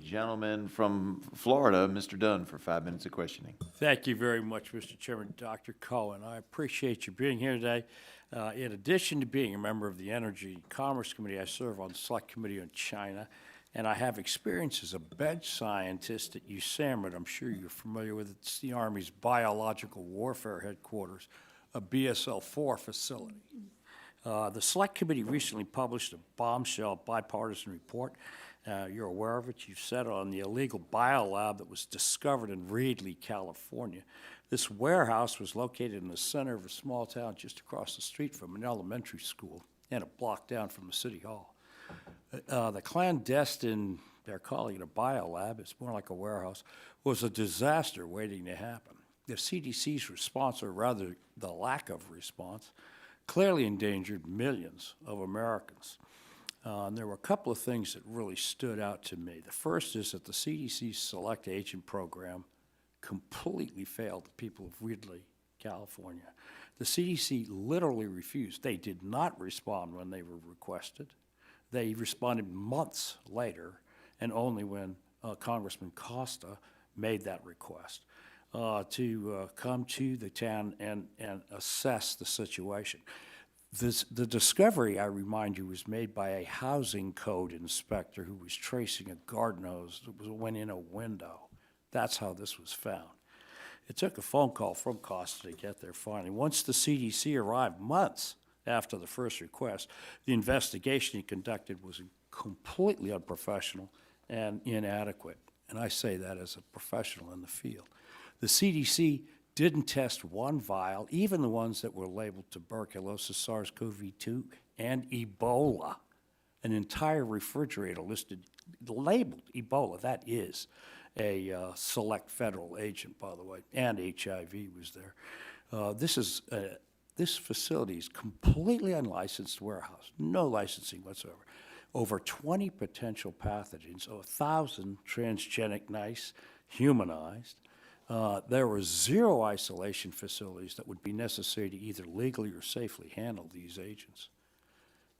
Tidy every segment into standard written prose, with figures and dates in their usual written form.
gentleman from Florida, Mr. Dunn, for 5 minutes of questioning. Thank you very much, Mr. Chairman. Dr. Cohen, I appreciate you being here today. In addition to being a member of the Energy and Commerce Committee, I serve on the Select Committee on China, and I have experience as a bench scientist at USAMRIID. I'm sure you're familiar with it. It's the Army's Biological Warfare Headquarters, a BSL-4 facility. The Select Committee recently published a bombshell bipartisan report. You're aware of it. You've said on the illegal biolab that was discovered in Reedley, California. This warehouse was located in the center of a small town just across the street from an elementary school and a block down from the city hall. The clandestine, they're calling it a biolab, it's more like a warehouse, was a disaster waiting to happen. The CDC's response, or rather the lack of response, clearly endangered millions of Americans. And there were a couple of things that really stood out to me. The first is that the CDC's Select Agent Program completely failed the people of Reedley, California. The CDC literally refused. They did not respond when they were requested. They responded months later, and only when Congressman Costa made that request to come to the town and assess the situation. The discovery, I remind you, was made by a housing code inspector who was tracing a garden hose that went in a window. That's how this was found. It took a phone call from Costa to get there finally. Once the CDC arrived, months after the first request, the investigation he conducted was completely unprofessional and inadequate. And I say that as a professional in the field. The CDC didn't test one vial, even the ones that were labeled tuberculosis, SARS-CoV-2, and Ebola. An entire refrigerator labeled Ebola. That is a select federal agent, by the way, and HIV was there. This facility is completely unlicensed warehouse, no licensing whatsoever. Over 20 potential pathogens, 1,000 transgenic mice, humanized. There were 0 isolation facilities that would be necessary to either legally or safely handle these agents.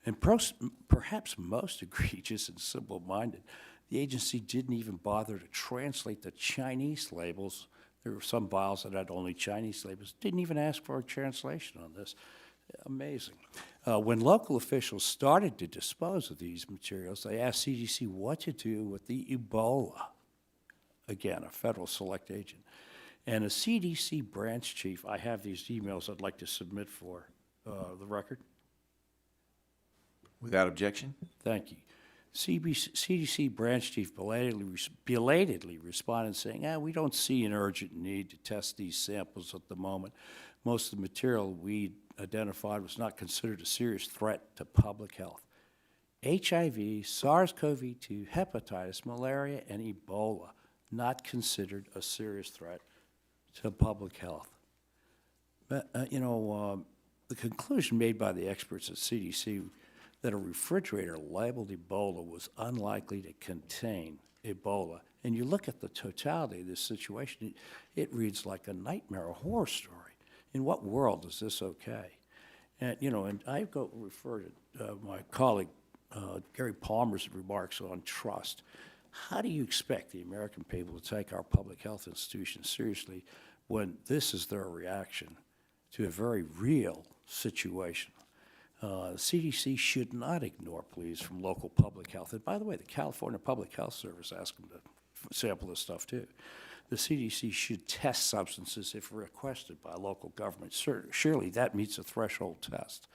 And perhaps most egregious and simple-minded, the agency didn't even bother to translate the Chinese labels. There were some vials that had only Chinese labels. Didn't even ask for a translation on this. Amazing. When local officials started to dispose of these materials, they asked CDC what to do with the Ebola. Again, a federal select agent. And a CDC branch chief, I have these emails I'd like to submit for the record. Without objection. Thank you. CDC branch chief belatedly responded saying, we don't see an urgent need to test these samples at the moment. Most of the material we identified was not considered a serious threat to public health. HIV, SARS-CoV-2, hepatitis, malaria, and Ebola, not considered a serious threat to public health. But, the conclusion made by the experts at CDC that a refrigerator labeled Ebola was unlikely to contain Ebola. And you look at the totality of this situation, it reads like a nightmare, a horror story. In what world is this okay? And, and I refer to my colleague Gary Palmer's remarks on trust. How do you expect the American people to take our public health institutions seriously when this is their reaction to a very real situation? The CDC should not ignore pleas from local public health. And by the way, the California Public Health Service asked them to sample this stuff too. The CDC should test substances if requested by local governments. Surely that meets a threshold test.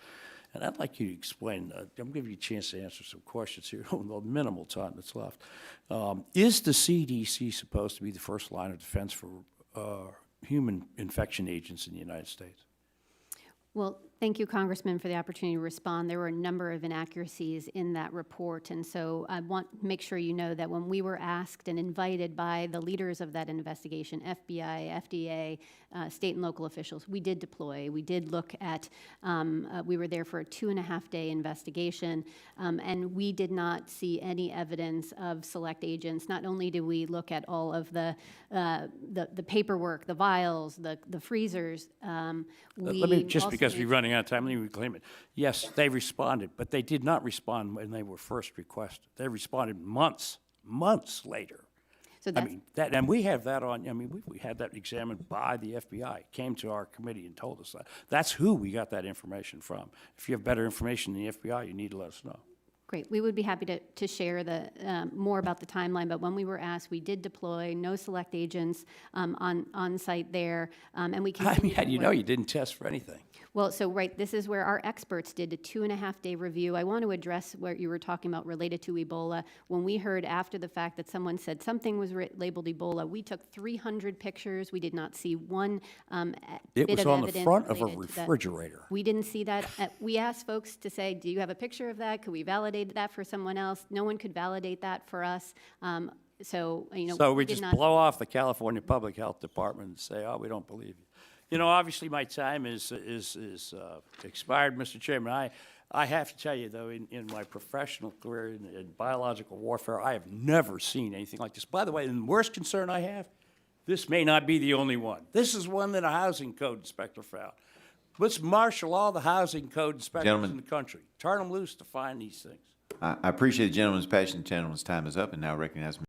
And I'd like you to explain, I'm giving you a chance to answer some questions here on the minimal time that's left. Is the CDC supposed to be the first line of defense for human infection agents in the United States? Well, thank you, Congressman, for the opportunity to respond. There were a number of inaccuracies in that report, and so I want to make sure you know that when we were asked and invited by the leaders of that investigation, FBI, FDA, state and local officials, we did deploy. We did look at, we were there for a 2.5-day investigation, and we did not see any evidence of select agents. Not only did we look at all of the paperwork, the vials, the freezers, let me, just because we're running out of time, let me reclaim it. Yes, they responded, but they did not respond when they were first requested. They responded months months later. So I that's, mean, that, and we have that on, I mean, we had that examined by the FBI. It came to our committee and told us that. That's who we got that information from. If you have better information than the FBI, you need to let us know. great. We would be happy to share the, more about the timeline, but when we were asked, we did deploy no select agents on site there, and we I continue. mean, how do you know you didn't test for anything? Well, so, right, this is where our experts did a 2.5-day review. I want to address what you were talking about related to Ebola. When we heard after the fact that someone said something was labeled Ebola, we took 300 pictures. We did not see one It bit was of on the evidence front of a related to that. refrigerator. We didn't see that. We asked folks to say, do you have a picture of that? Could we validate that for someone else? No one could validate that for us. So, you know, So we did just not. blow off the California Public Health Department and say, oh, we don't believe you. You know, obviously my time is expired, Mr. Chairman. I have to tell you, though, in my professional career in biological warfare, I have never seen anything like this. By the way, the worst concern I have, this may not be the only one. This is one that a housing code inspector found. Let's marshal all the housing code inspectors Gentlemen. in the country. Turn them loose to find these things. I appreciate the gentleman's passion. The gentleman's time is up, and now recognize